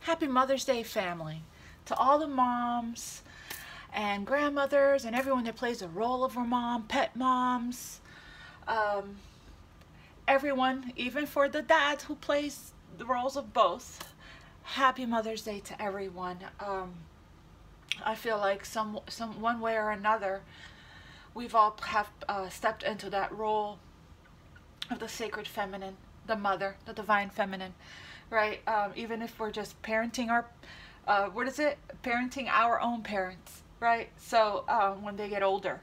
Happy Mother's Day, family. To all the moms and grandmothers and everyone that plays the role of a mom, pet moms, everyone, even for the dads who plays the roles of both. Happy Mother's Day to everyone. I feel like some one way or another, we've all have stepped into that role of the sacred feminine, the mother, the divine feminine, right? Even if we're just parenting our, parenting our own parents, right? So when they get older.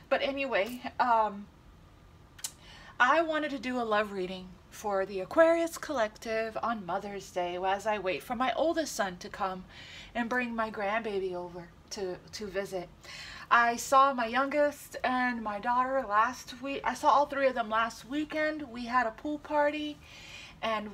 But anyway, I wanted to do a love reading for the Aquarius Collective on Mother's Day as I wait for my oldest son to come and bring my grandbaby over to visit. I saw my youngest and my daughter last week. I saw all three of them last weekend. We had a pool party, and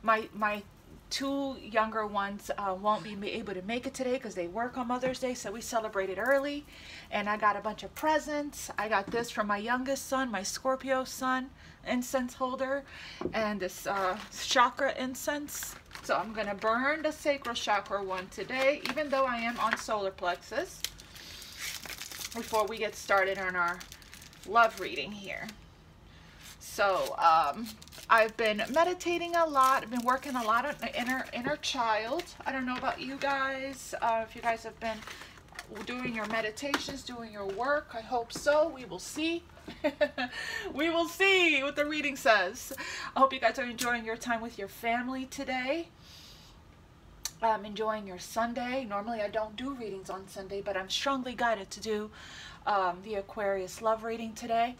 my two younger ones won't be able to make it today because they work on Mother's Day, so we celebrated early, and I got a bunch of presents. I got this from my youngest son, my Scorpio son, incense holder, and this chakra incense. So I'm gonna burn the sacral chakra one today, even though I am on solar plexus, before we get started on our love reading here. So I've been meditating a lot. I've been working a lot on the inner child. I don't know about you guys, if you guys have been doing your meditations, doing your work. I hope so. We will see. We will see what the reading says. I hope you guys are enjoying your time with your family today. Enjoying your Sunday. Normally I don't do readings on Sunday, but I'm strongly guided to do the Aquarius love reading today.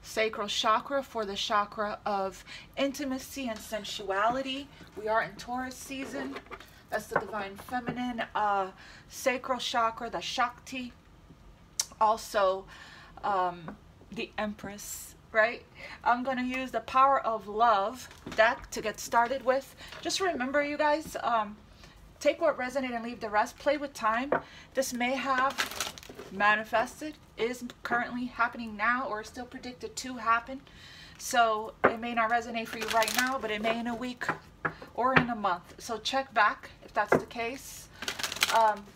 Sacral chakra for the chakra of intimacy and sensuality. We are in Taurus season. That's the divine feminine. Sacral chakra, the Shakti. Also the Empress, right? I'm going to use the Power of Love deck to get started with. Just remember, you guys, take what resonates and leave the rest. Play with time. This may have manifested, is currently happening now, or still predicted to happen. So it may not resonate for you right now, but it may in a week or in a month. So check back if that's the case.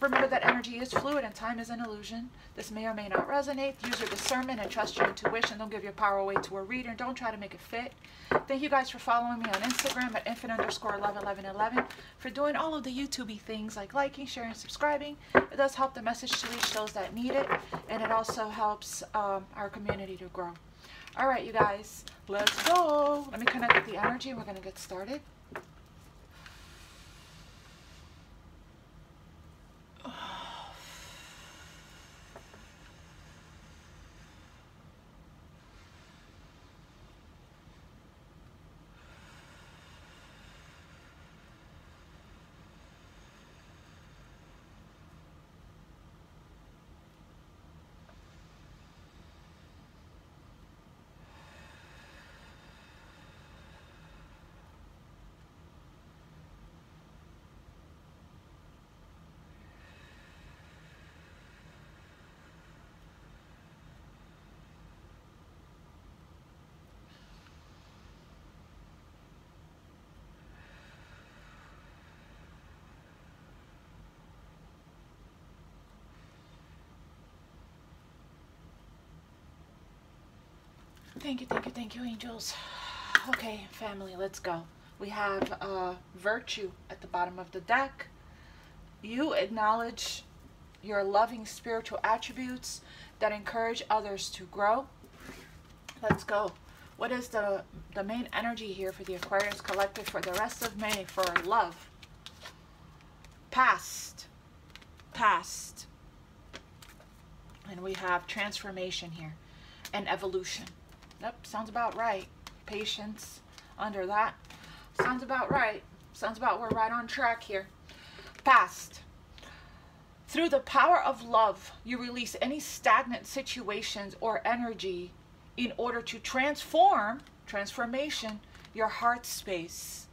Remember that energy is fluid and time is an illusion. This may or may not resonate. Use your discernment and trust your intuition. Don't give your power away to a reader. Don't try to make it fit. Thank you guys for following me on Instagram at infant_love1111, for doing all of the YouTubey things like liking, sharing, subscribing. It does help the message to reach those that need it, and it also helps our community to grow. All right, you guys, let's go. Let me connect with the energy and we're going to get started. Thank you, angels. Okay, family, let's go. We have virtue at the bottom of the deck. You acknowledge your loving spiritual attributes that encourage others to grow. Let's go. What is the main energy here for the Aquarius Collective for the rest of May for love? Past. And we have transformation here and evolution. Yep, sounds about right. Patience under that. Sounds about right. Sounds about we're right on track here. Past. Through the power of love, you release any stagnant situations or energy in order to transformation, your heart space.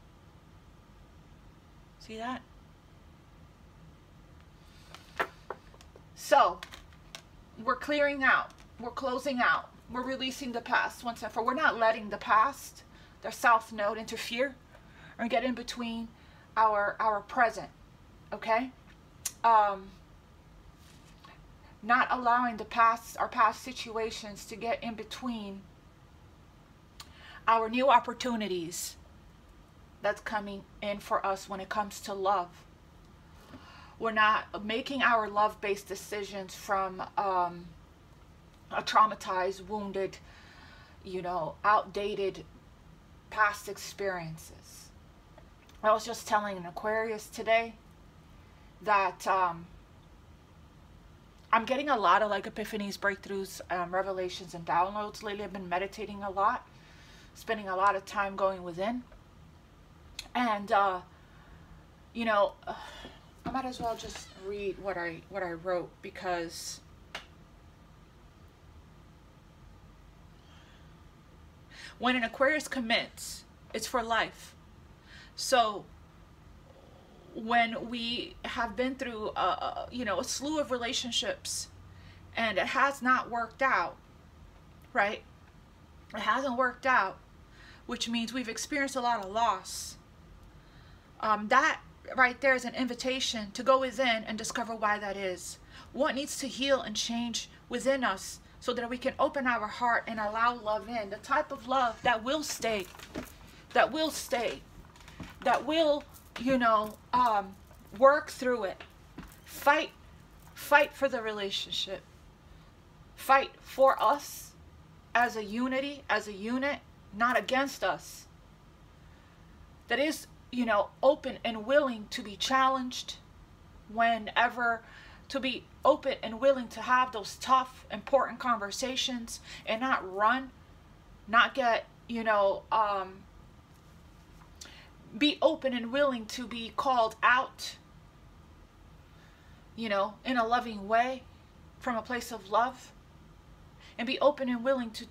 See that? So, we're clearing out. We're closing out. We're releasing the past once and for. We're not letting the past their south node interfere or get in between our present, okay? Not allowing our past situations to get in between our new opportunities that's coming in for us when it comes to love. We're not making our love-based decisions from a traumatized, wounded, outdated past experiences. I was just telling an Aquarius today that I'm getting a lot of like epiphanies, breakthroughs, revelations, and downloads lately. I've been meditating a lot, spending a lot of time going within. And, I might as well just read what I wrote, because when an Aquarius commits, it's for life. So when we have been through a slew of relationships and it has not worked out, right? It hasn't worked out, which means we've experienced a lot of loss. That right there is an invitation to go within and discover why that is. What needs to heal and change within us so that we can open our heart and allow love in. The type of love that will stay, that will work through it. Fight for the relationship. Fight for us as a unity, as a unit, not against us. That is, open and willing to be challenged whenever, to be open and willing to have those tough, important conversations and not run, not get, be open and willing to be called out, in a loving way, from a place of love, and be open and willing to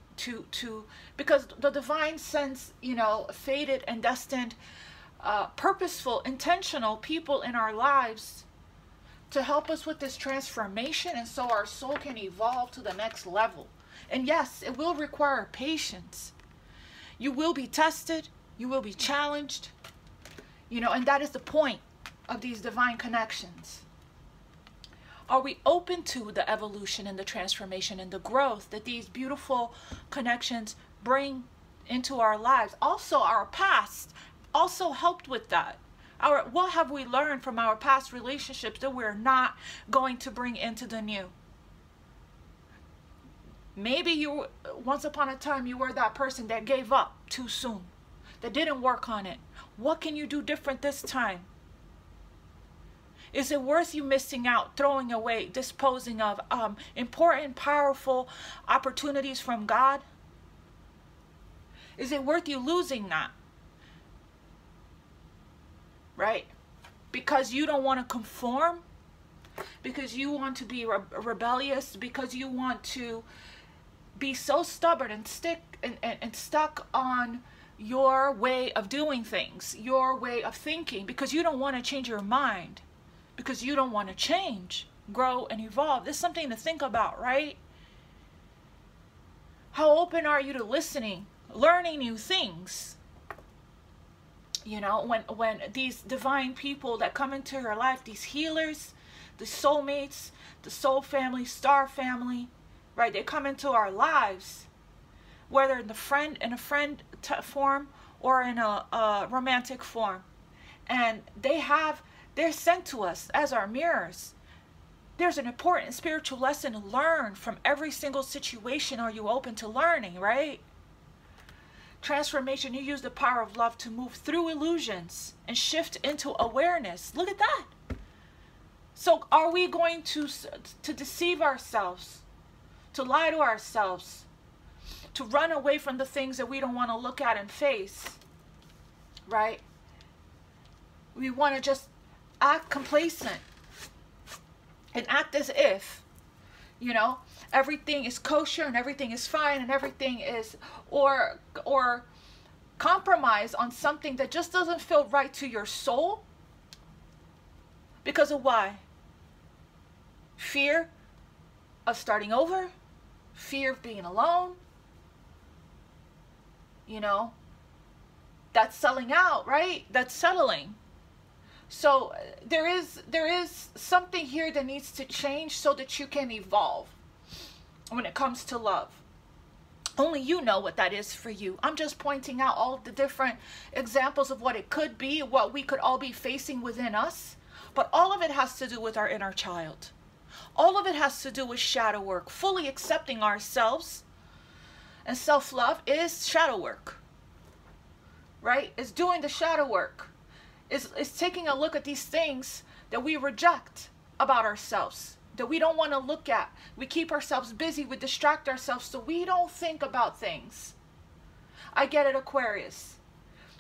because the divine sends, fated and destined, purposeful, intentional people in our lives to help us with this transformation, and so our soul can evolve to the next level. And yes, it will require patience. You will be tested, you will be challenged, and that is the point of these divine connections. Are we open to the evolution and the transformation and the growth that these beautiful connections bring into our lives? Also, our past also helped with that. What have we learned from our past relationships that we're not going to bring into the new? Maybe once upon a time you were that person that gave up too soon, that didn't work on it. What can you do different this time? Is it worth you missing out, throwing away, disposing of important, powerful opportunities from God? Is it worth you losing that? Right? Because you don't want to conform, because you want to be rebellious, because you want to be so stubborn and stuck on your way of doing things, your way of thinking, because you don't want to change your mind, because you don't want to change, grow, and evolve. This is something to think about, right? How open are you to listening, learning new things? When these divine people that come into your life, these healers, the soulmates, the soul family, star family, right? They come into our lives, whether in a friend form or in a romantic form, and they're sent to us as our mirrors. There's an important spiritual lesson to learn from every single situation. Are you open to learning, right? Transformation, you use the power of love to move through illusions and shift into awareness. Look at that. So are we going to deceive ourselves, to lie to ourselves, to run away from the things that we don't want to look at and face, right? We want to just act complacent and act as if, everything is kosher and everything is fine and everything is, or compromise on something that just doesn't feel right to your soul. Because of why? Fear of starting over, fear of being alone, That's selling out, right? That's settling. So there is something here that needs to change so that you can evolve when it comes to love. Only you know what that is for you. I'm just pointing out all the different examples of what it could be, what we could all be facing within us. But all of it has to do with our inner child. All of it has to do with shadow work. Fully accepting ourselves and self-love is shadow work, right? It's doing the shadow work. It's taking a look at these things that we reject about ourselves, that we don't want to look at. We keep ourselves busy, we distract ourselves so we don't think about things. I get it, Aquarius.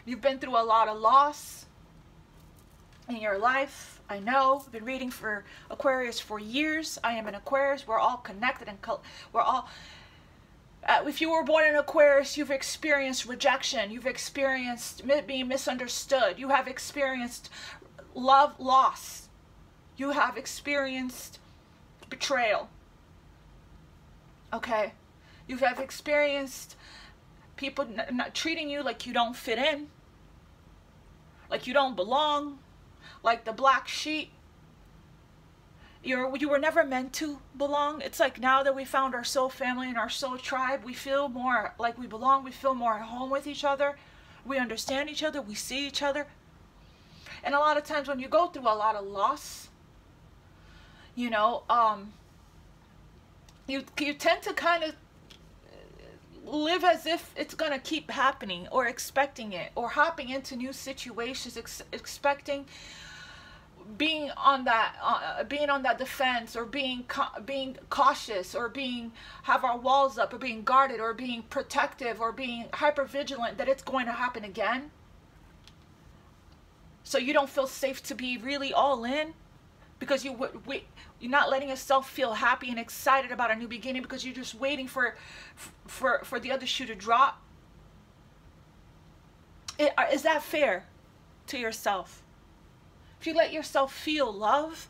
You've been through a lot of loss in your life. I know. I've been reading for Aquarius for years. I am an Aquarius. We're all connected and we're all... if you were born in Aquarius, you've experienced rejection. You've experienced being misunderstood. You have experienced love loss. You have experienced betrayal. Okay? You have experienced people not treating you like you don't fit in, like you don't belong, like the black sheep. You were never meant to belong. It's like now that we found our soul family and our soul tribe, we feel more like we belong. We feel more at home with each other. We understand each other. We see each other. And a lot of times when you go through a lot of loss, you know, you tend to kind of live as if it's going to keep happening, or expecting it, or hopping into new situations, expecting being on that defense, or being cautious, or have our walls up, or being guarded, or being protective, or being hyper vigilant that it's going to happen again. So you don't feel safe to be really all in, because you're not letting yourself feel happy and excited about a new beginning, because you're just waiting for the other shoe to drop. Is that fair to yourself? If you let yourself feel love,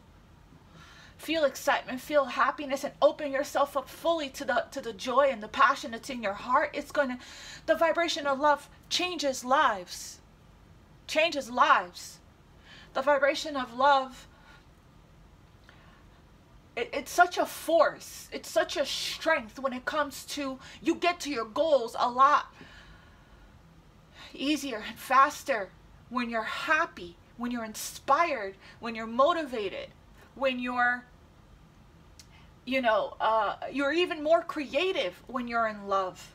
feel excitement, feel happiness, and open yourself up fully to the joy and the passion that's in your heart, the vibration of love changes lives. Changes lives. The vibration of love, it's such a force. It's such a strength when it comes to, you get to your goals a lot easier and faster when you're happy, when you're inspired, when you're motivated, when you're, you're even more creative when you're in love.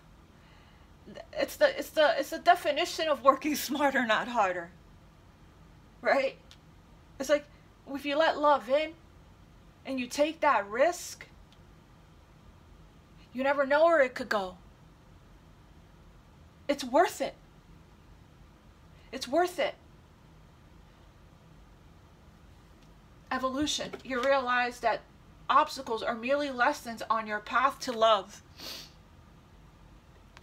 It's the definition of working smarter, not harder. Right? It's like, if you let love in and you take that risk, you never know where it could go. It's worth it. It's worth it. Evolution. You realize that obstacles are merely lessons on your path to love.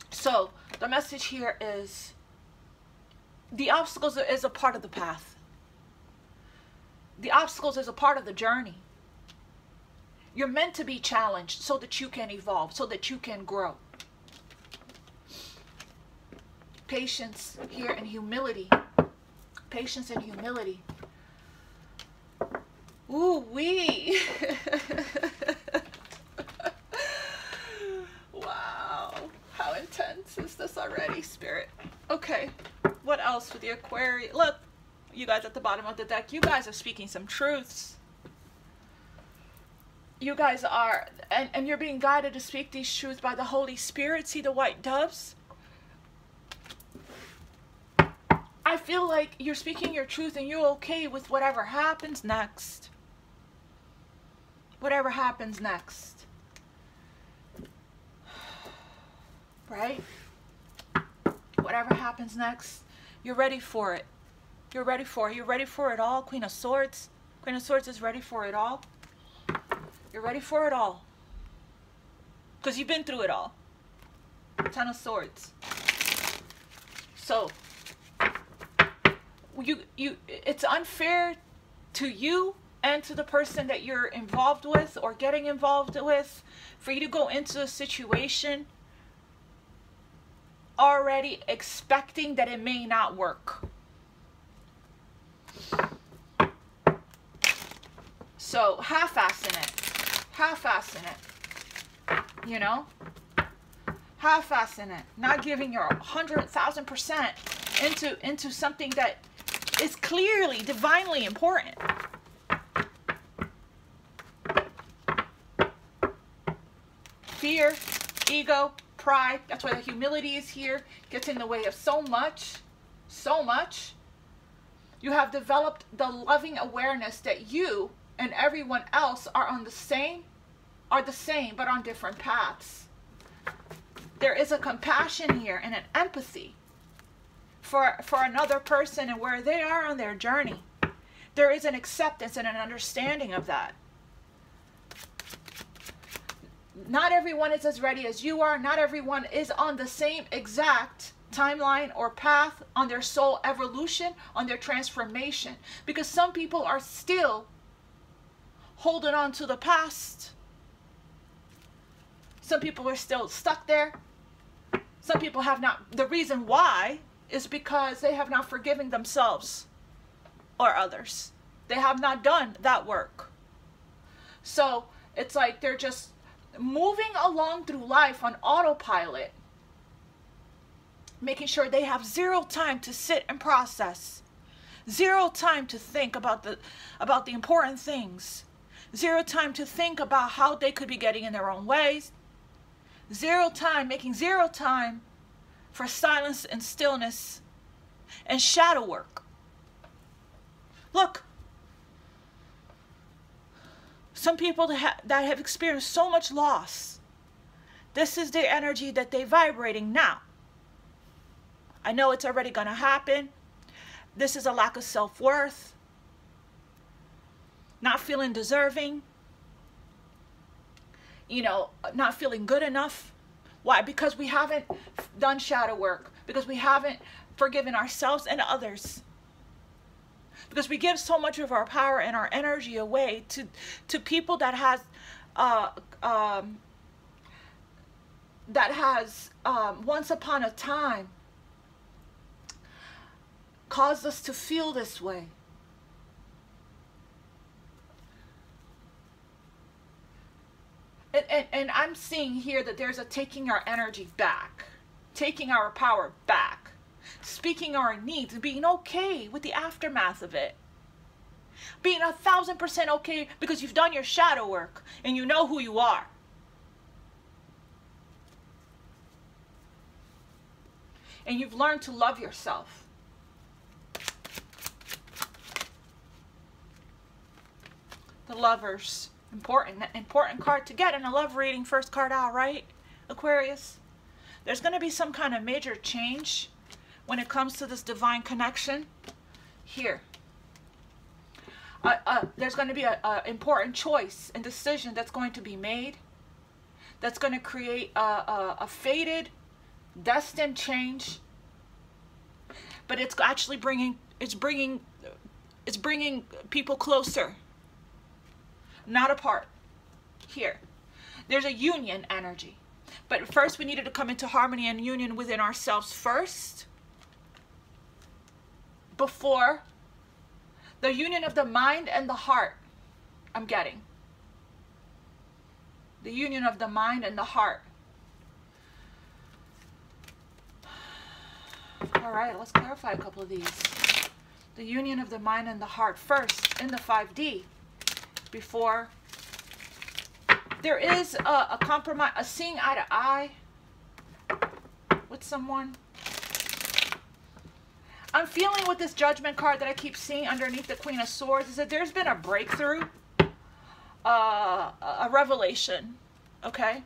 So the message here is, the obstacles is a part of the path. The obstacles is a part of the journey. You're meant to be challenged so that you can evolve, so that you can grow. Patience here and humility. Patience and humility. Ooh wee. Wow. How intense is this already, Spirit? Okay. What else with the Aquarius? Look, you guys at the bottom of the deck, you guys are speaking some truths. You guys are, and you're being guided to speak these truths by the Holy Spirit. See the white doves? I feel like you're speaking your truth and you're okay with whatever happens next. Whatever happens next. Right? Whatever happens next, you're ready for it. You're ready for it. You're ready for it all. Queen of Swords. Queen of Swords is ready for it all. You're ready for it all. Because you've been through it all. Ten of Swords. So, it's unfair to you and to the person that you're involved with or getting involved with for you to go into a situation already expecting that it may not work. So half-assing it. Half-assing it. You know? Half-assing it. Not giving your 100,000% into something that is clearly, divinely important. Fear, ego, pride, that's why the humility is here, gets in the way of so much, so much. You have developed the loving awareness that you and everyone else are the same, but on different paths. There is a compassion here and an empathy for another person and where they are on their journey. There is an acceptance and an understanding of that. Not everyone is as ready as you are. Not everyone is on the same exact timeline or path on their soul evolution, on their transformation. Because some people are still holding on to the past. Some people are still stuck there. Some people have not. The reason why is because they have not forgiven themselves or others. They have not done that work. So it's like they're just moving along through life on autopilot, making sure they have zero time to sit and process, zero time to think about the important things, zero time to think about how they could be getting in their own ways, making zero time for silence and stillness and shadow work. Look, some people that have experienced so much loss, this is the energy that they're vibrating now. I know it's already going to happen. This is a lack of self-worth, not feeling deserving, not feeling good enough. Why? Because we haven't done shadow work, because we haven't forgiven ourselves and others. Because we give so much of our power and our energy away to people that has once upon a time caused us to feel this way. And I'm seeing here that there's a taking our energy back, taking our power back, speaking our needs and being okay with the aftermath of it. Being 1,000% okay because you've done your shadow work and you know who you are. And you've learned to love yourself. The Lovers. Important card to get in a love reading. First card out, right? Aquarius. There's going to be some kind of major change when it comes to this divine connection here. There's going to be an important choice and decision that's going to be made, that's going to create a fated, destined change. But it's actually bringing people closer, not apart. Here, there's a union energy, but first we needed to come into harmony and union within ourselves first, before the union of the mind and the heart. I'm getting the union of the mind and the heart. All right, let's clarify a couple of these. The union of the mind and the heart first in the 5D, before there is a compromise, a seeing eye to eye with someone. I'm feeling with this Judgment card that I keep seeing underneath the Queen of Swords is that there's been a breakthrough, a revelation, okay?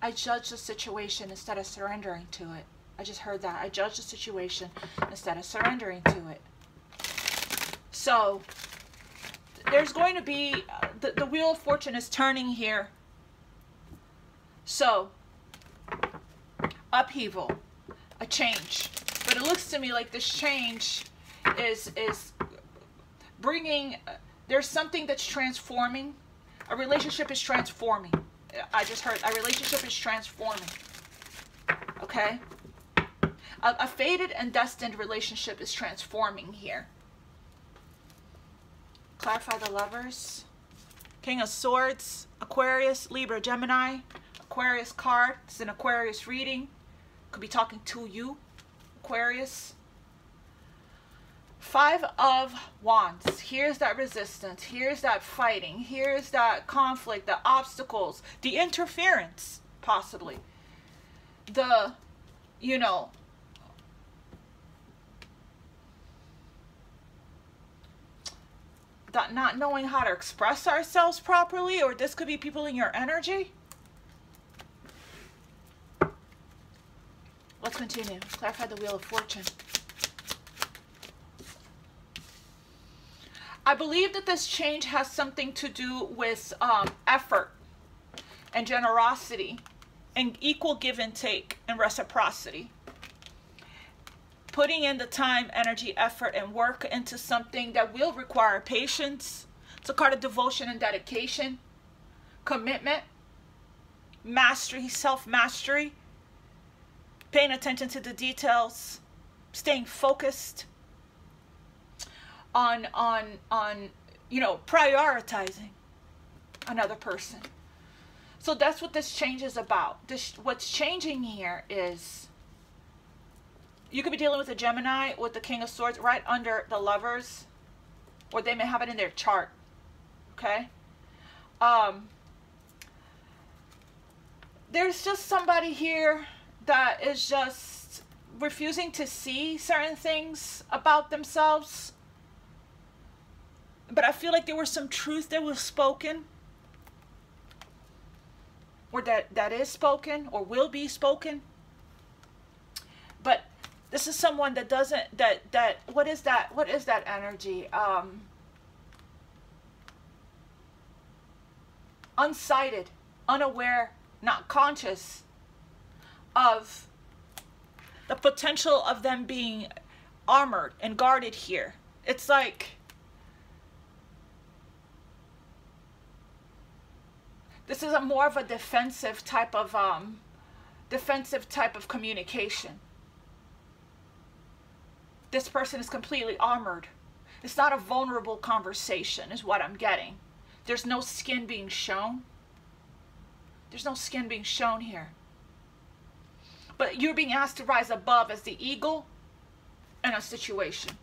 I judge the situation instead of surrendering to it. I just heard that. I judge the situation instead of surrendering to it. So there's going to be, the Wheel of Fortune is turning here. So, upheaval, a change. But it looks to me like this change is bringing, there's something that's transforming. A relationship is transforming. I just heard a relationship is transforming. Okay? A fated and destined relationship is transforming here. Clarify the Lovers. King of Swords, Aquarius, Libra, Gemini. Aquarius card. This is an Aquarius reading. Could be talking to you, Aquarius. 5 of Wands. Here's that resistance. Here's that fighting. Here's that conflict, the obstacles, the interference, possibly. The, you know, that not knowing how to express ourselves properly, or this could be people in your energy. Let's continue. Clarify the Wheel of Fortune. I believe that this change has something to do with effort and generosity and equal give and take and reciprocity. Putting in the time, energy, effort, and work into something that will require patience. It's a card of devotion and dedication, commitment, mastery, self-mastery, paying attention to the details, staying focused on you know, prioritizing another person. So that's what this change is about. What's changing here is you could be dealing with a Gemini with the King of Swords right under the Lovers, or they may have it in their chart. Okay? There's just somebody here that is just refusing to see certain things about themselves. But I feel like there was some truth that was spoken, or that is spoken, or will be spoken. But this is someone that doesn't, what is that energy? Unsighted, unaware, not conscious of the potential of them being armored and guarded here. It's like this is a more of a defensive type of communication. This person is completely armored. It's not a vulnerable conversation, is what I'm getting. There's no skin being shown. There's no skin being shown here. But you're being asked to rise above as the eagle in a situation.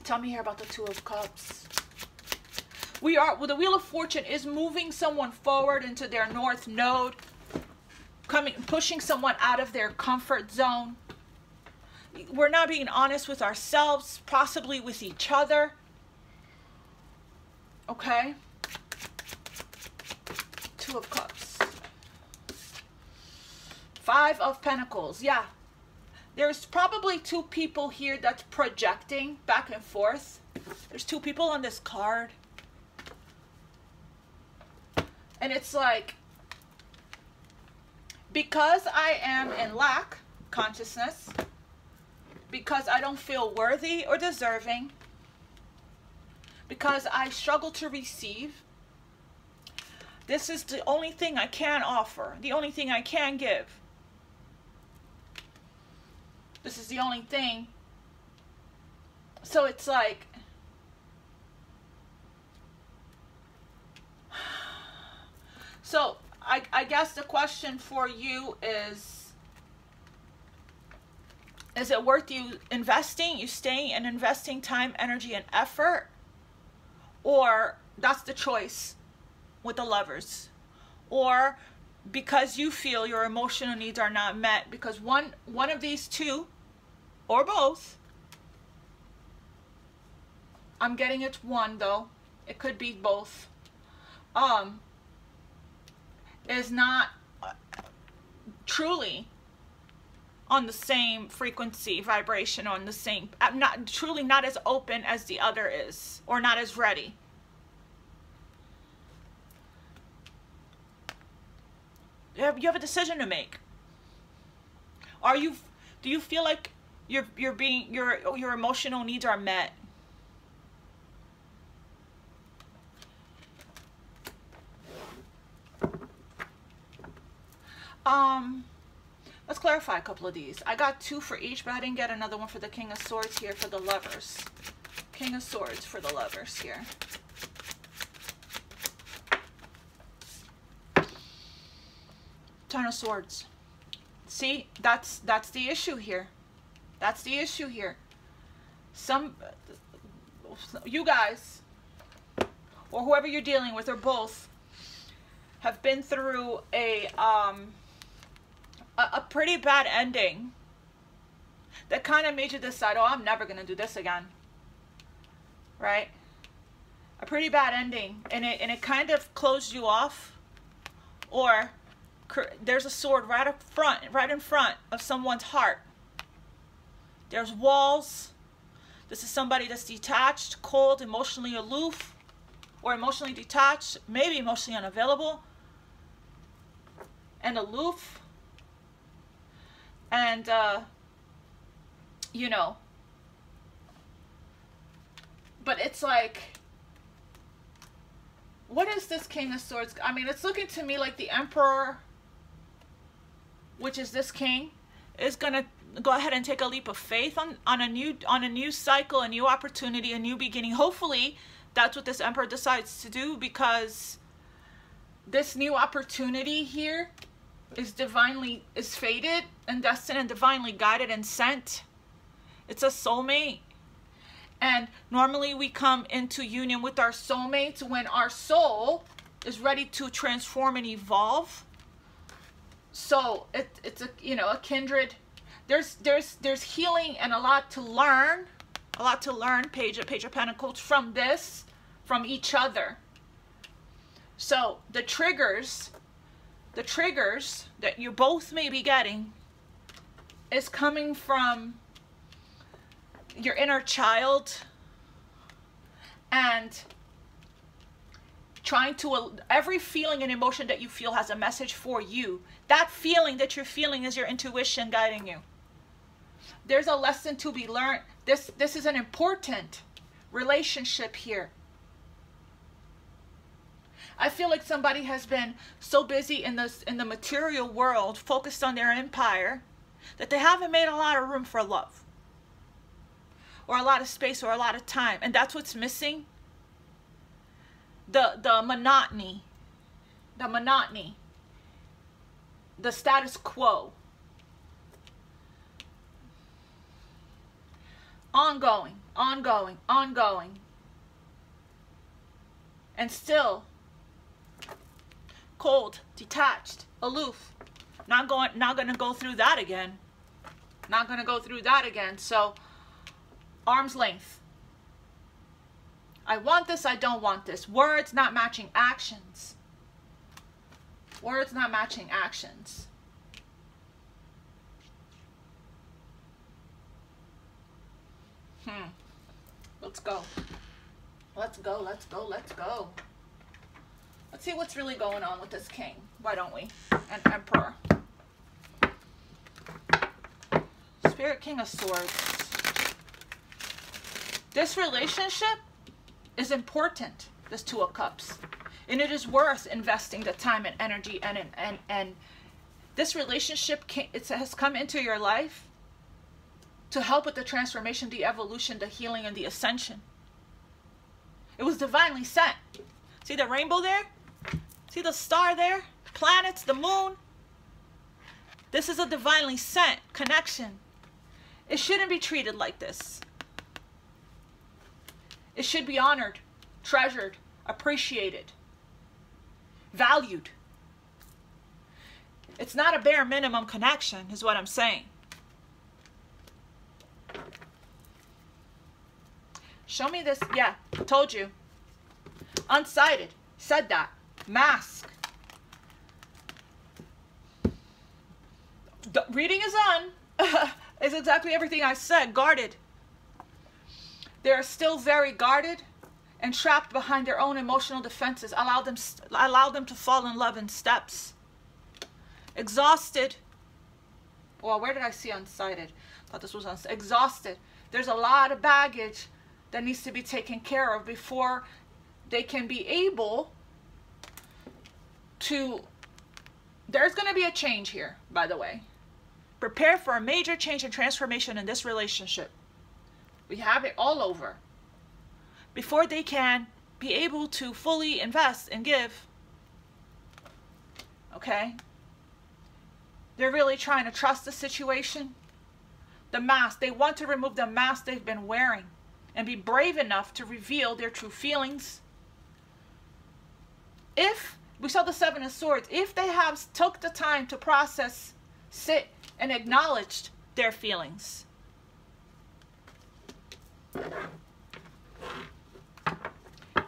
Tell me here about the Two of Cups. The Wheel of Fortune is moving someone forward into their North Node, pushing someone out of their comfort zone. We're not being honest with ourselves, possibly with each other. Okay? Two of Cups. 5 of Pentacles. Yeah. There's probably 2 people here that's projecting back and forth. There's 2 people on this card. And it's like, because I am in lack consciousness, because I don't feel worthy or deserving, because I struggle to receive, this is the only thing I can offer, the only thing I can give. This is the only thing. So it's like, so I guess the question for you is it worth you investing, you staying and investing time, energy, and effort? Or that's the choice with the Lovers. Or because you feel your emotional needs are not met, because one of these 2, or both, I'm getting it's one though, it could be both, is not truly on the same frequency, vibration, on the same, not as open as the other is, or not as ready. You have a decision to make. Do you feel like your emotional needs are met? Let's clarify a couple of these. I got 2 for each, but I didn't get another one for the King of Swords here for the Lovers. King of Swords for the Lovers here. Ten of Swords. See, that's the issue here. That's the issue here. You guys, or whoever you're dealing with, or both, have been through a pretty bad ending that kind of made you decide, oh, I'm never going to do this again. Right? A pretty bad ending, and it kind of closed you off. Or there's a sword right in front of someone's heart. There's walls. This is somebody that's detached, cold, emotionally aloof, or emotionally detached, maybe emotionally unavailable, and aloof. And, you know, but it's like, what is this King of Swords? I mean, it's looking to me like the Emperor, which is this king, is going to go ahead and take a leap of faith on a new cycle, a new opportunity, a new beginning. Hopefully that's what this Emperor decides to do, because this new opportunity here is fated and destined and divinely guided and sent. It's a soulmate. And normally we come into union with our soulmates when our soul is ready to transform and evolve. So it's a, you know, a kindred. There's healing and a lot to learn. Page of Pentacles from each other. So the triggers that you both may be getting is coming from your inner child, and trying to, every feeling and emotion that you feel has a message for you. That feeling that you're feeling is your intuition guiding you. There's a lesson to be learned. This is an important relationship here. I feel like somebody has been so busy in the material world, focused on their empire, that they haven't made a lot of room for love, or a lot of space, or a lot of time. And that's what's missing. The monotony, the status quo, ongoing, and still cold, detached, aloof. Not gonna go through that again. So arm's length. I want this, I don't want this. Words not matching actions. Let's go. Let's see what's really going on with this king. Why don't we? And Emperor. Spirit, King of Swords. This relationship is important, this Two of Cups. And it is worth investing the time and energy, and this relationship has come into your life to help with the transformation, the evolution, the healing, and the ascension. It was divinely sent. See the rainbow there? See the star there? Planets, the moon? This is a divinely sent connection. It shouldn't be treated like this. It should be honored, treasured, appreciated, valued. It's not a bare minimum connection, is what I'm saying. Show me this. Yeah, told you. Unsighted. Said that. Mask. The reading is on. It's exactly everything I said. Guarded. They are still very guarded and trapped behind their own emotional defenses. Allow them to fall in love in steps. Exhausted. Well, where did I see unsighted? I thought this was unsighted. Exhausted. There's a lot of baggage that needs to be taken care of before they can be able to There's going to be a change here, by the way. Prepare for a major change and transformation in this relationship. We have it all over. Before they can be able to fully invest and give. Okay? They're really trying to trust the situation. The mask. They want to remove the mask they've been wearing and be brave enough to reveal their true feelings. If we saw the Seven of Swords, if they have took the time to process, sit, and acknowledged their feelings.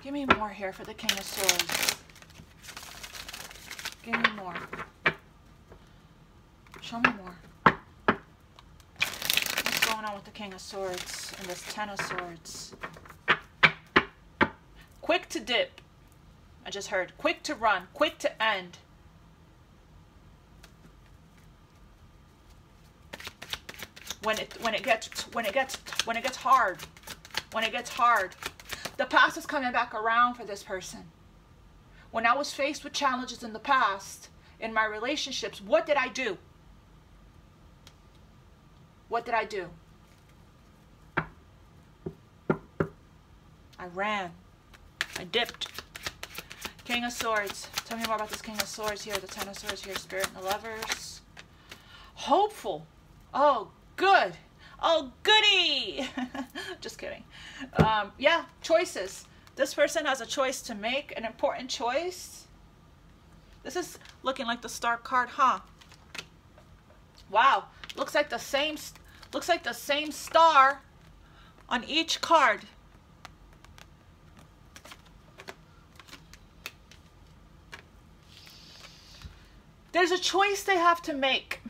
Give me more here for the King of Swords. Give me more. Show me more. What's going on with the King of Swords and this Ten of Swords? Quick to dip. I just heard. Quick to run. Quick to end. When it gets hard. The past is coming back around for this person. When I was faced with challenges in the past, in my relationships, what did I do? What did I do? I ran. I dipped. King of Swords. Tell me more about this King of Swords here. The Ten of Swords here. Spirit and the Lovers. Hopeful. Oh, good. Oh, goody. Just kidding. Yeah, choices. This person has a choice to make, an important choice. This is looking like the Star card, huh? Wow. Looks like the same star on each card. There's a choice they have to make.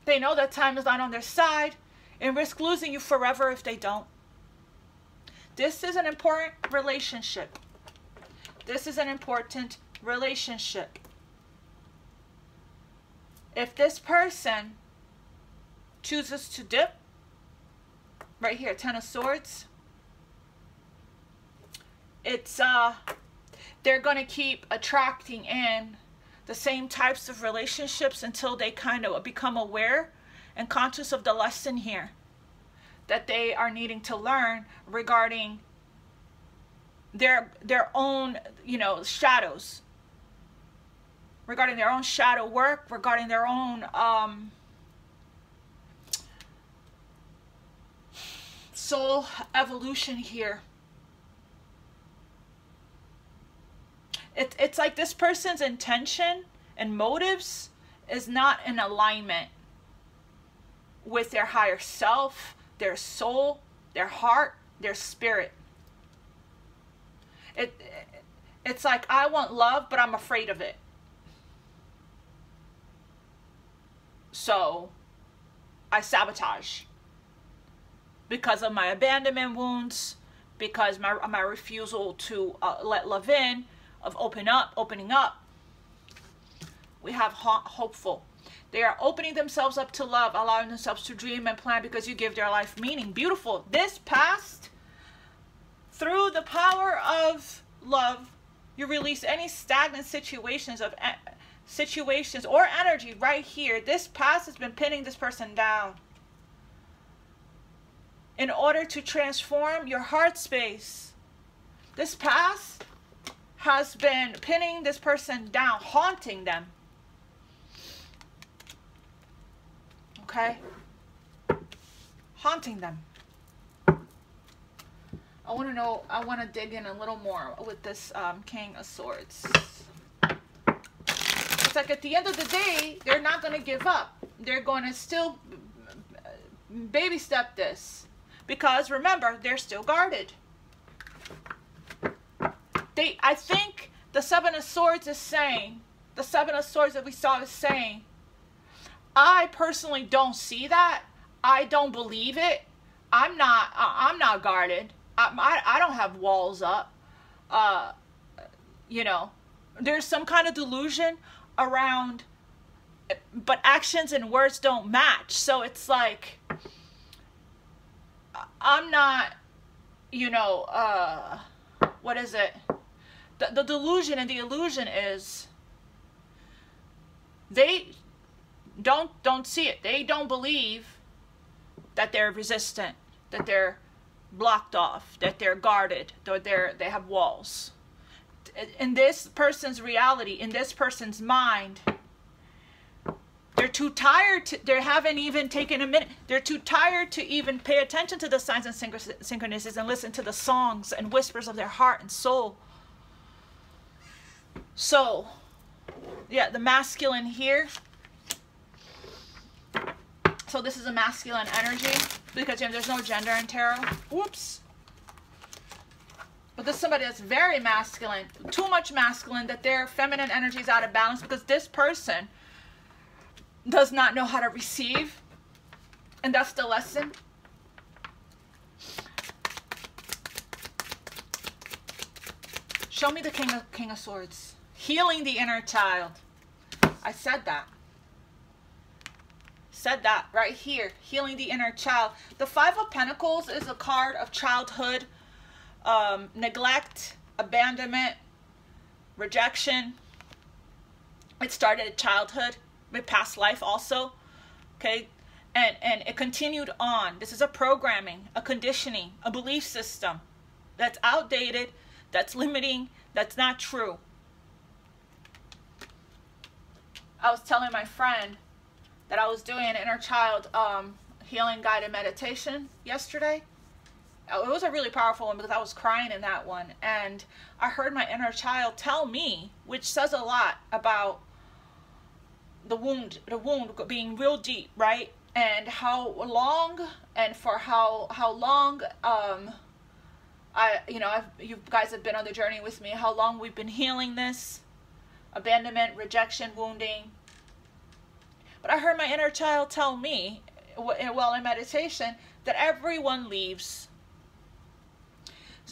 They know that time is not on their side and risk losing you forever if they don't. This is an important relationship. This is an important relationship. If this person chooses to dip, right here, Ten of Swords, it's they're going to keep attracting in the same types of relationships until they kind of become aware and conscious of the lesson here that they are needing to learn regarding their own, you know, shadows, regarding their own shadow work, regarding their own soul evolution here. It's like this person's intention and motives is not in alignment with their higher self, their soul, their heart, their spirit. It's like, I want love, but I'm afraid of it. So I sabotage because of my abandonment wounds, because my refusal to let love in, of opening up. We have hopeful. They are opening themselves up to love, allowing themselves to dream and plan because you give their life meaning. Beautiful. This past, through the power of love, you release any stagnant situations or energy right here. This past has been pinning this person down. In order to transform your heart space, this past has been pinning this person down, haunting them. Okay? Haunting them. I want to dig in a little more with this King of Swords. It's like at the end of the day, they're not going to give up. They're going to still baby step this. Because remember, they're still guarded. I think the Seven of Swords is saying, the Seven of Swords that we saw is saying, I personally don't see that. I don't believe it. I'm not guarded. I don't have walls up. You know, there's some kind of delusion around, but actions and words don't match. So it's like, I'm not, you know, what is it? The delusion and the illusion is They don't see it. They don't believe that they're resistant, that they're blocked off, that they're guarded, that they have walls. In this person's reality, in this person's mind, they're too tired to, they haven't even taken a minute. They're too tired to even pay attention to the signs and synchronicities and listen to the songs and whispers of their heart and soul. So, yeah, the masculine here. So this is a masculine energy because, you know, there's no gender in tarot. Whoops. But this is somebody that's very masculine, too much masculine, that their feminine energy is out of balance because this person does not know how to receive. And that's the lesson. Show me the King of Swords. Healing the inner child. I said that. Said that right here. Healing the inner child. The Five of Pentacles is a card of childhood, neglect, abandonment, rejection. It started at childhood, with past life also. Okay, and it continued on. This is a programming, a conditioning, a belief system that's outdated, that's limiting, that's not true. I was telling my friend that I was doing an inner child healing guided meditation yesterday. It was a really powerful one because I was crying in that one. And I heard my inner child tell me, which says a lot about the wound being real deep, right? And how long, and for how long, you guys have been on the journey with me, how long we've been healing this. Abandonment, rejection, wounding. But I heard my inner child tell me, while in meditation, that everyone leaves.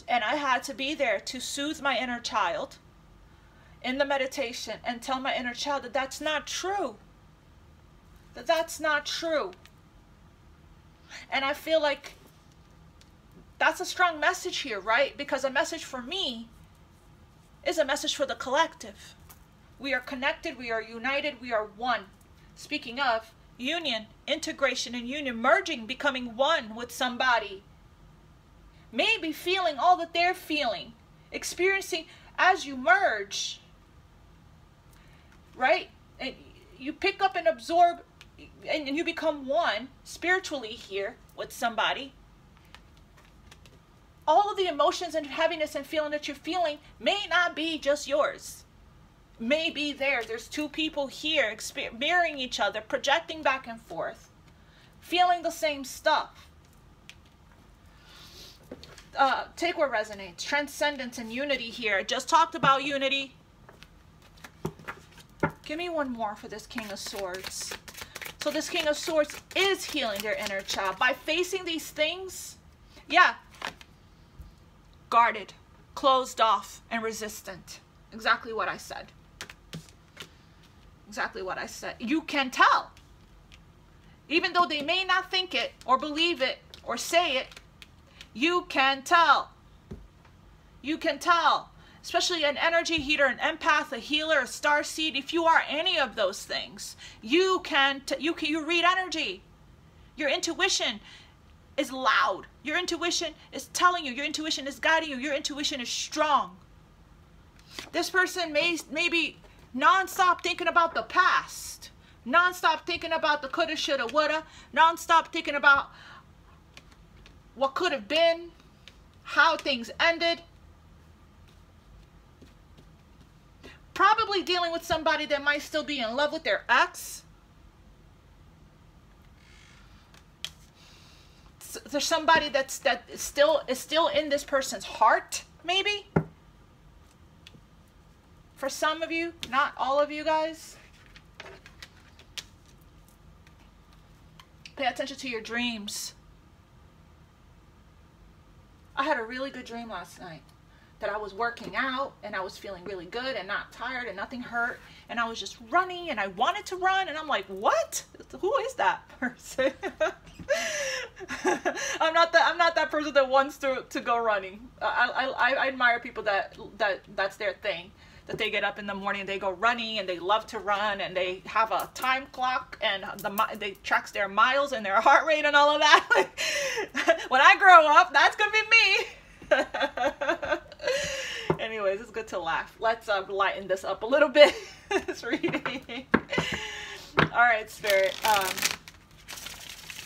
And I had to be there to soothe my inner child in the meditation and tell my inner child that that's not true. That that's not true. And I feel like that's a strong message here, right? Because a message for me is a message for the collective. We are connected, we are united, we are one. Speaking of union, integration and union, merging, becoming one with somebody. Maybe feeling all that they're feeling, experiencing as you merge, right? And you pick up and absorb and you become one spiritually here with somebody. All of the emotions and heaviness and feeling that you're feeling may not be just yours. May be theirs. There's two people here mirroring each other, projecting back and forth, feeling the same stuff. Take what resonates. Transcendence and unity here. I just talked about unity. Give me one more for this King of Swords. So this King of Swords is healing their inner child by facing these things. Yeah. Guarded, closed off, and resistant. Exactly what I said. Exactly what I said. You can tell. Even though they may not think it or believe it or say it, you can tell. You can tell. Especially an energy heater, an empath, a healer, a starseed. If you are any of those things, you read energy. Your intuition is loud. Your intuition is telling you. Your intuition is guiding you. Your intuition is strong. This person may be non-stop thinking about the past. Non-stop thinking about the coulda, shoulda, woulda. Non-stop thinking about what could have been, how things ended. Probably dealing with somebody that might still be in love with their ex. There's somebody that is still in this person's heart, maybe. For some of you, not all of you guys. Pay attention to your dreams. I had a really good dream last night that I was working out and I was feeling really good and not tired and nothing hurt, and I was just running and I wanted to run, and I'm like, what? Who is that person? I'm not that person that wants to go running. I admire people that's their thing. that they get up in the morning and they go running, and they love to run, and they have a time clock, and they tracks their miles and their heart rate and all of that. When I grow up, that's gonna be me. Anyways, it's good to laugh. Let's lighten this up a little bit. This reading. All right, Spirit.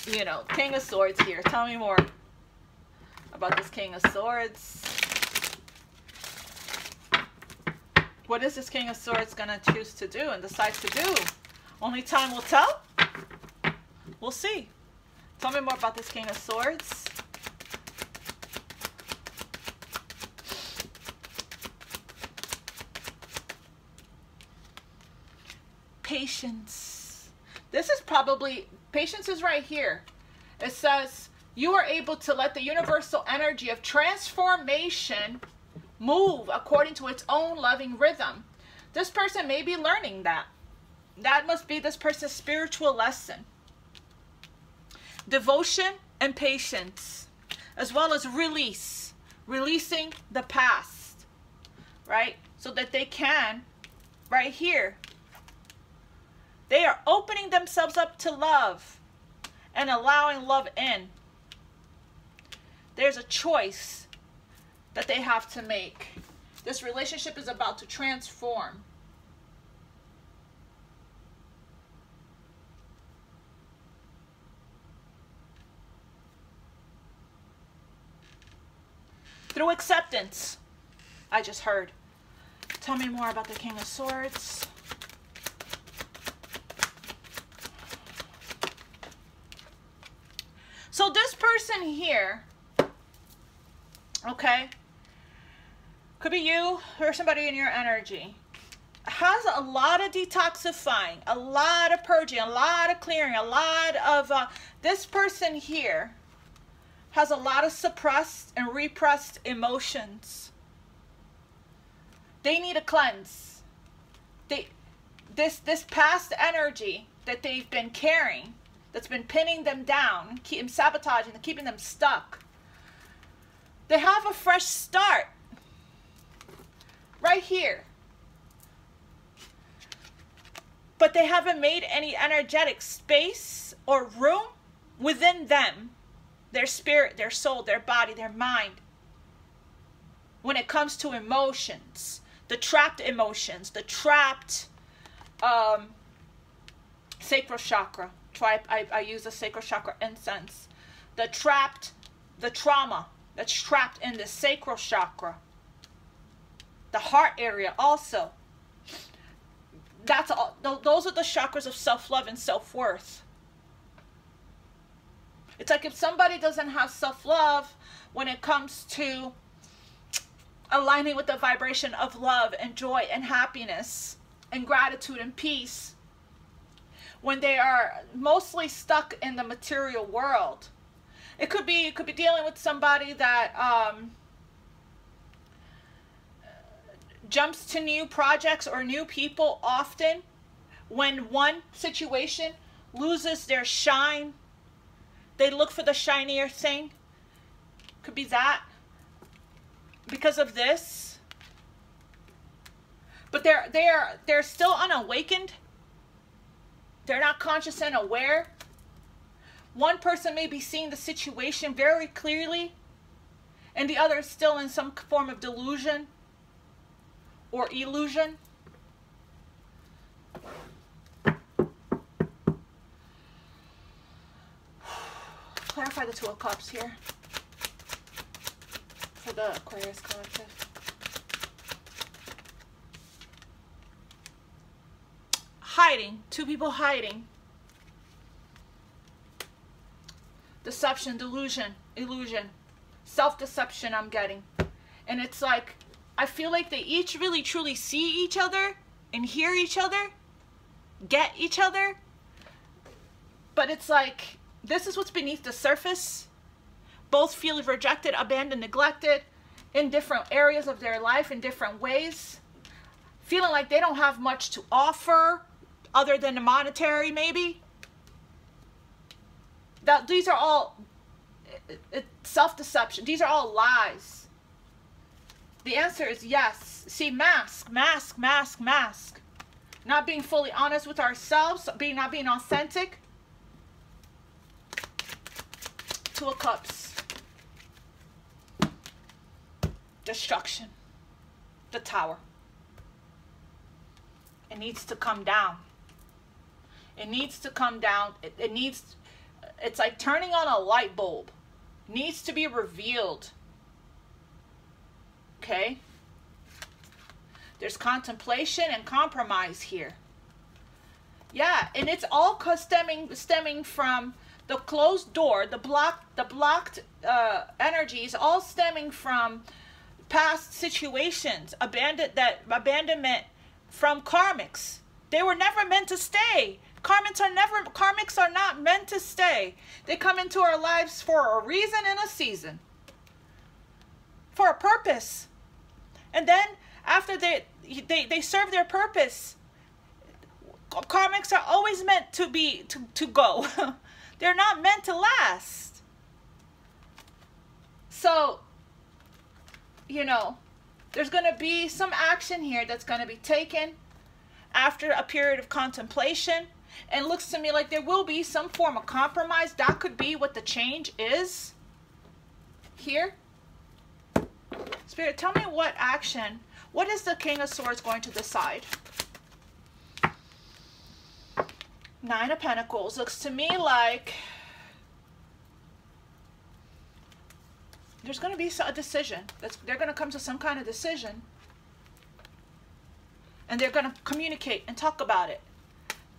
You know, King of Swords here. Tell me more about this King of Swords. What is this King of Swords going to choose to do and decides to do? Only time will tell. We'll see. Tell me more about this King of Swords. Patience. This is probably, patience is right here. It says, you are able to let the universal energy of transformation move according to its own loving rhythm. This person may be learning that. That must be this person's spiritual lesson. Devotion and patience, as well as release. Releasing the past, right? So that they can, right here, they are opening themselves up to love and allowing love in. There's a choice that they have to make. This relationship is about to transform. Through acceptance, I just heard. Tell me more about the King of Swords. So this person here, okay, could be you or somebody in your energy, has a lot of detoxifying, a lot of purging, a lot of clearing, a lot of, this person here has a lot of suppressed and repressed emotions. They need a cleanse. This past energy that they've been carrying, that's been pinning them down, sabotaging, and keeping them stuck. They have a fresh start right here. But they haven't made any energetic space or room within them, their spirit, their soul, their body, their mind. When it comes to emotions, the trapped emotions, the trapped sacral chakra. I use the sacral chakra incense. The trauma that's trapped in the sacral chakra. The heart area also. That's all. Those are the chakras of self-love and self-worth. It's like if somebody doesn't have self-love when it comes to aligning with the vibration of love and joy and happiness and gratitude and peace, when they are mostly stuck in the material world. It could be dealing with somebody that jumps to new projects or new people often. When one situation loses their shine, they look for the shinier thing. Could be that because of this. But they're still unawakened. They're not conscious and aware. One person may be seeing the situation very clearly, and the other is still in some form of delusion or illusion. Clarify the Two of Cups here for the Aquarius collective. Hiding. Two people hiding. Deception, delusion, illusion. Self-deception I'm getting. And it's like, I feel like they each really truly see each other and hear each other, get each other. But it's like, this is what's beneath the surface. Both feel rejected, abandoned, neglected in different areas of their life in different ways. Feeling like they don't have much to offer other than the monetary, maybe. These are all self-deception. These are all lies. The answer is yes. See, mask, mask, mask, mask. Not being fully honest with ourselves, not being authentic. Two of Cups. Destruction. The Tower. It needs to come down. It needs to come down. It's like turning on a light bulb. It needs to be revealed. Okay? There's contemplation and compromise here. Yeah, and it's all stemming from the closed door, the blocked energies, all stemming from past situations, abandonment from karmics. They were never meant to stay. Karmics are not meant to stay. They come into our lives for a reason and a season, for a purpose, and then after they serve their purpose, karmics are always meant to go. They're not meant to last. So, you know, there's going to be some action here that's going to be taken after a period of contemplation. And it looks to me like there will be some form of compromise. That could be what the change is here. Spirit, tell me what action, what is the King of Swords going to decide? Nine of Pentacles. Looks to me like there's going to be a decision. They're going to come to some kind of decision. And they're going to communicate and talk about it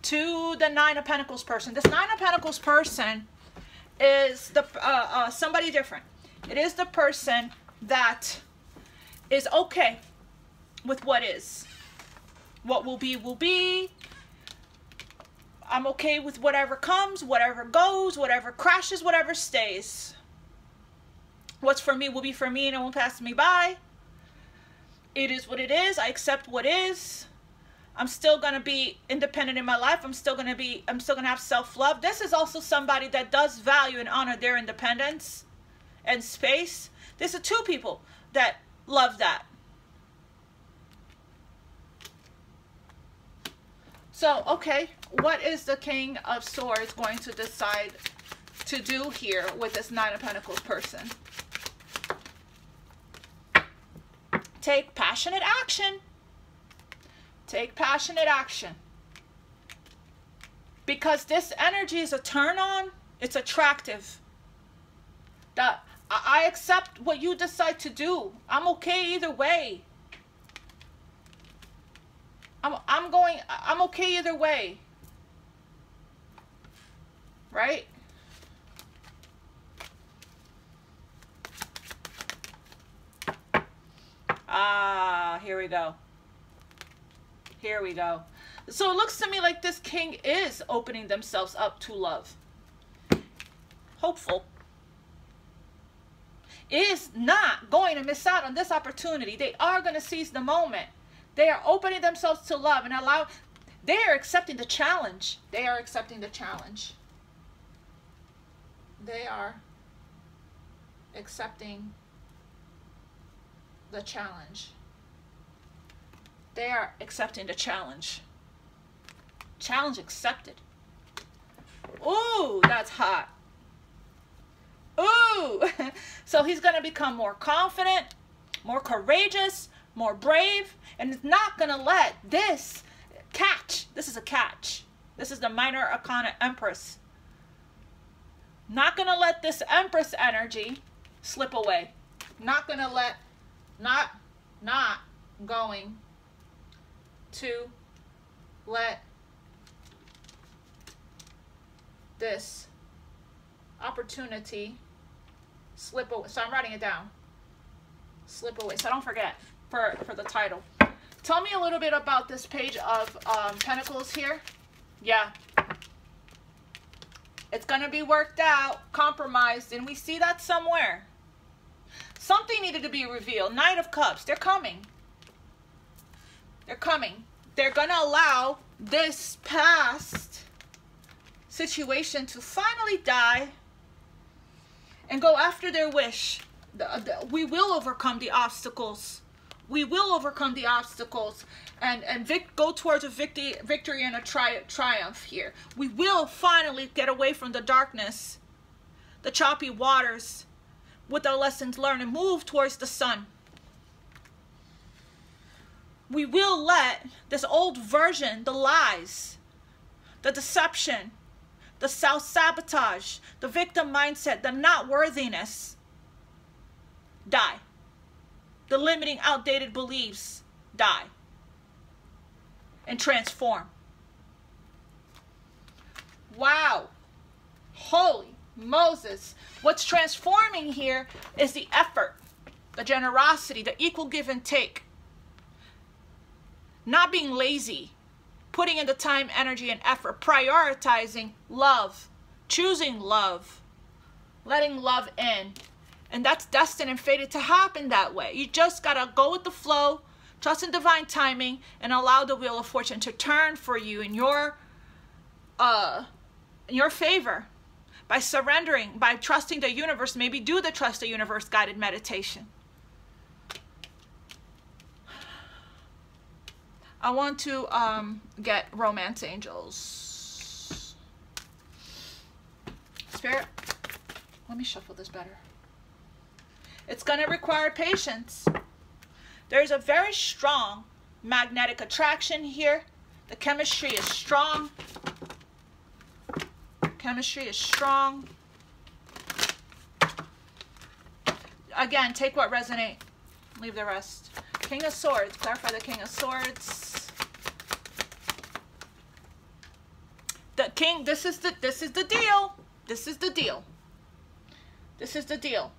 to the Nine of Pentacles person. This Nine of Pentacles person is the somebody different. It is the person that is okay with what is. What will be, will be. I'm okay with whatever comes, whatever goes, whatever crashes, whatever stays. What's for me will be for me and it won't pass me by. It is what it is. I accept what is. I'm still going to be independent in my life. I'm still going to have self-love. This is also somebody that does value and honor their independence and space. There's two people that love that. So, okay, what is the King of Swords going to decide to do here with this Nine of Pentacles person? Take passionate action. Take passionate action. Because this energy is a turn on. It's attractive. I accept what you decide to do. I'm okay either way. I'm okay either way. Right? Here we go. Here we go. So it looks to me like this king is opening themselves up to love. Hopeful. Is not going to miss out on this opportunity. They are going to seize the moment. They are opening themselves to love and they are accepting the challenge. They are accepting the challenge. They are accepting the challenge. They are accepting the challenge. Challenge accepted. Ooh, that's hot. Ooh. So he's going to become more confident, more courageous, more brave, and is not going to let this catch. This is a catch. This is the Minor Arcana Empress. Not going to let this Empress energy slip away. Not going to let, not going to let this opportunity slip away. So I'm writing it down. Slip away. So I don't forget for the title. Tell me a little bit about this page of Pentacles here. Yeah. It's going to be worked out, compromised, and we see that somewhere. Something needed to be revealed. Knight of Cups. They're coming. They're coming. They're going to allow this past situation to finally die and go after their wish. We will overcome the obstacles. We will overcome the obstacles and go towards a victory and a triumph here. We will finally get away from the darkness, the choppy waters, with our lessons learned, and move towards the sun. We will let this old version, the lies, the deception, the self-sabotage, the victim mindset, the not worthiness die. The limiting, outdated beliefs die and transform. Wow. Holy Moses. What's transforming here is the effort, the generosity, the equal give and take. Not being lazy, putting in the time, energy, and effort, prioritizing love, choosing love, letting love in. And that's destined and fated to happen that way. You just got to go with the flow, trust in divine timing, and allow the wheel of fortune to turn for you in your favor. By surrendering, by trusting the universe, maybe do the Trust the Universe guided meditation. I want to get romance angels. Spirit, let me shuffle this better. It's going to require patience. There's a very strong magnetic attraction here. The chemistry is strong. Chemistry is strong. Again, take what resonates, leave the rest. King of Swords, clarify the King of Swords. The King, this is the deal. This is the deal. This is the deal.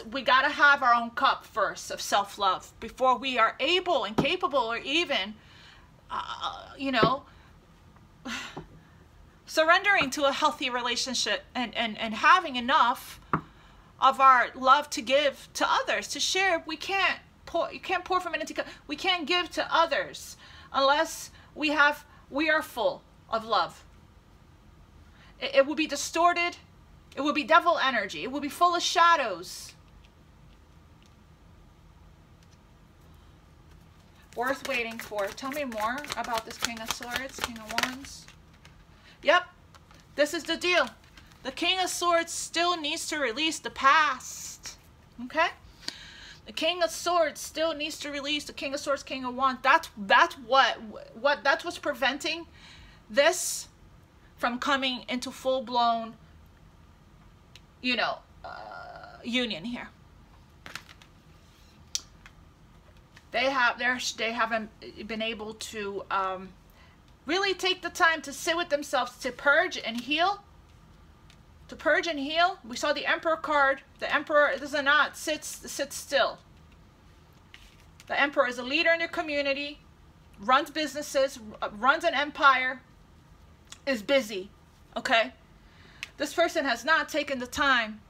We got to have our own cup first of self-love before we are able and capable, or even, you know, surrendering to a healthy relationship and having enough of our love to give to others, to share. We can't pour, you can't pour from an empty cup. We can't give to others unless we are full of love. It will be distorted. It will be devil energy. It will be full of shadows. Worth waiting for. Tell me more about this King of Swords, King of Wands. Yep, this is the deal. The King of Swords still needs to release the past. Okay? The King of Swords still needs to release the King of Swords, King of Wands. That's what's preventing this from coming into full-blown, you know, union here. They haven't been able to really take the time to sit with themselves, to purge and heal. To purge and heal. We saw the Emperor card. The Emperor does not sit still. The Emperor is a leader in their community, runs businesses, runs an empire, is busy. Okay? This person has not taken the time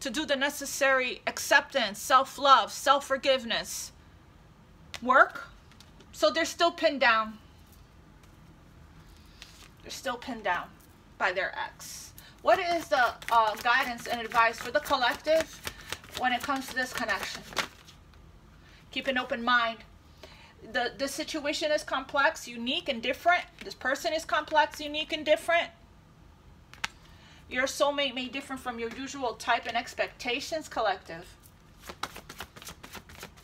to do the necessary acceptance, self-love, self-forgiveness work. So they're still pinned down. They're still pinned down by their ex. What is the guidance and advice for the collective when it comes to this connection? Keep an open mind. The situation is complex, unique, and different. This person is complex, unique, and different. Your soulmate may differ from your usual type and expectations, collective.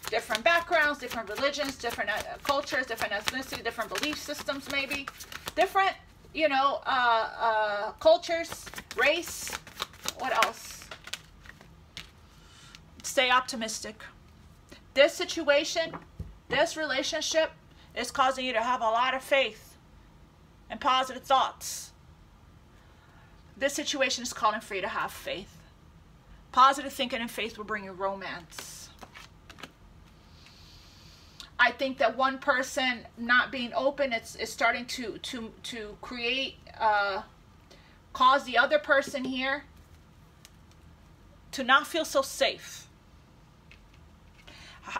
Different backgrounds, different religions, different cultures, different ethnicity, different belief systems maybe. Different, you know, cultures, race. What else? Stay optimistic. This situation, this relationship is causing you to have a lot of faith and positive thoughts. This situation is calling for you to have faith. Positive thinking and faith will bring you romance. I think that one person not being open is starting to create, cause the other person here to not feel so safe.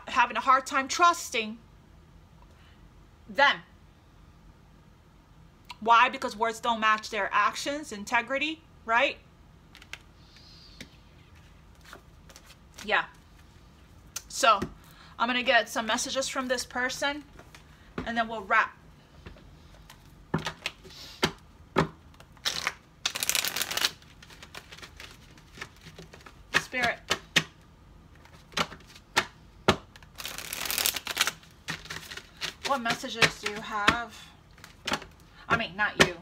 Having a hard time trusting them. Why? Because words don't match their actions, integrity, right? Yeah. So, I'm going to get some messages from this person, and then we'll wrap. Spirit. What messages do you have? I mean, not you.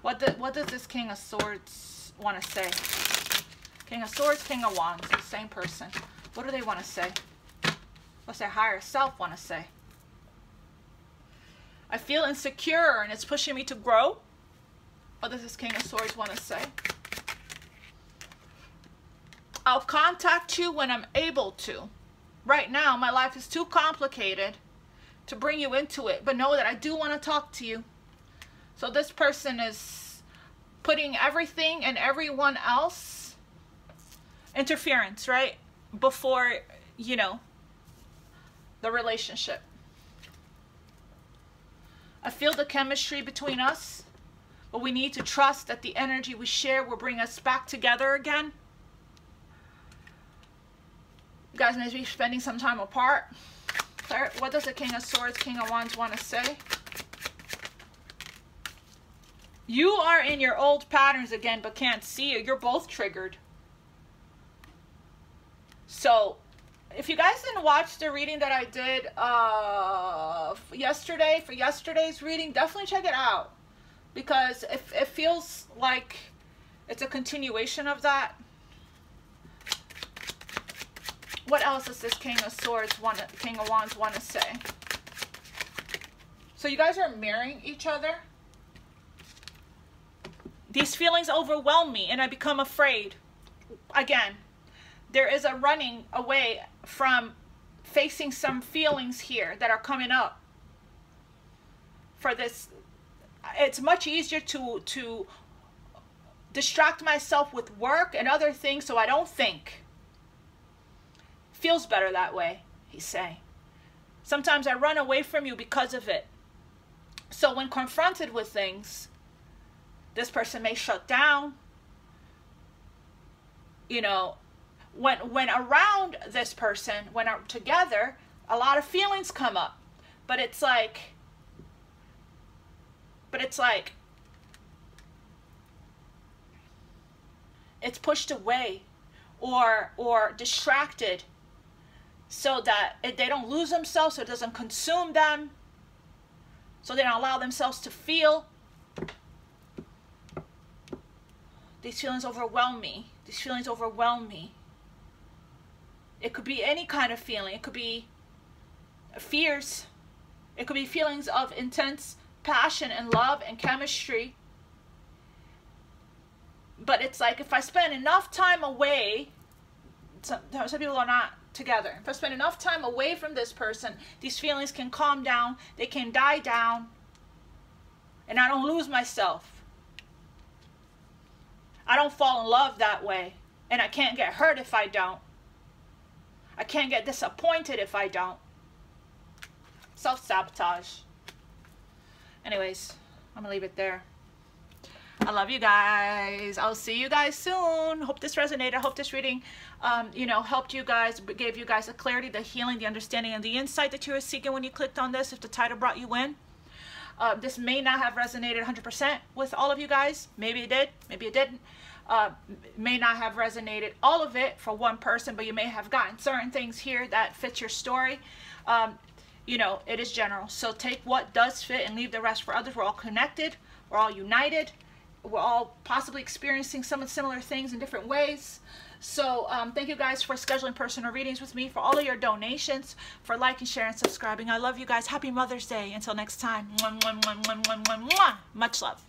What does this King of Swords want to say? King of Swords, King of Wands, the same person. What do they want to say? What's their higher self want to say? I feel insecure and it's pushing me to grow. What does this King of Swords want to say? I'll contact you when I'm able to. Right now, my life is too complicated to bring you into it, but know that I do want to talk to you. So this person is putting everything and everyone else, interference, right? Before, you know, the relationship. I feel the chemistry between us, but we need to trust that the energy we share will bring us back together again. You guys may be spending some time apart. What does the King of Swords, King of Wands want to say? You are in your old patterns again, but can't see it. You're both triggered. So, if you guys didn't watch the reading that I did yesterday, for yesterday's reading, definitely check it out. Because it feels like it's a continuation of that. What else does this King of Swords, King of Wands want to say? So you guys are mirroring each other. These feelings overwhelm me and I become afraid. Again, there is a running away from facing some feelings here that are coming up. For this, it's much easier to distract myself with work and other things so I don't think. Feels better that way, he's saying. Sometimes I run away from you because of it. So when confronted with things, this person may shut down. You know, when around this person, when I'm together, a lot of feelings come up. But it's like it's pushed away or distracted, so that they don't lose themselves, so it doesn't consume them, so they don't allow themselves to feel. These feelings overwhelm me. These feelings overwhelm me. It could be any kind of feeling. It could be fears. It could be feelings of intense passion and love and chemistry. But it's like if I spend enough time away, some people are not together. If I spend enough time away from this person, these feelings can calm down, they can die down, and I don't lose myself. I don't fall in love that way, and I can't get hurt if I don't. I can't get disappointed if I don't. Self-sabotage. Anyways, I'm gonna leave it there. I love you guys. I'll see you guys soon. Hope this resonated. I hope this reading, you know, helped you guys, gave you guys the clarity, the healing, the understanding, and the insight that you were seeking when you clicked on this, if the title brought you in. This may not have resonated 100% with all of you guys. Maybe it did. Maybe it didn't. May not have resonated all of it for one person, but you may have gotten certain things here that fit your story. You know, it is general. So take what does fit and leave the rest for others. We're all connected. We're all united. We're all possibly experiencing some similar things in different ways. So thank you guys for scheduling personal readings with me, for all of your donations, for liking, sharing, subscribing. I love you guys. Happy Mother's Day. Until next time. Mwah, mwah, mwah, mwah, mwah, mwah. Much love.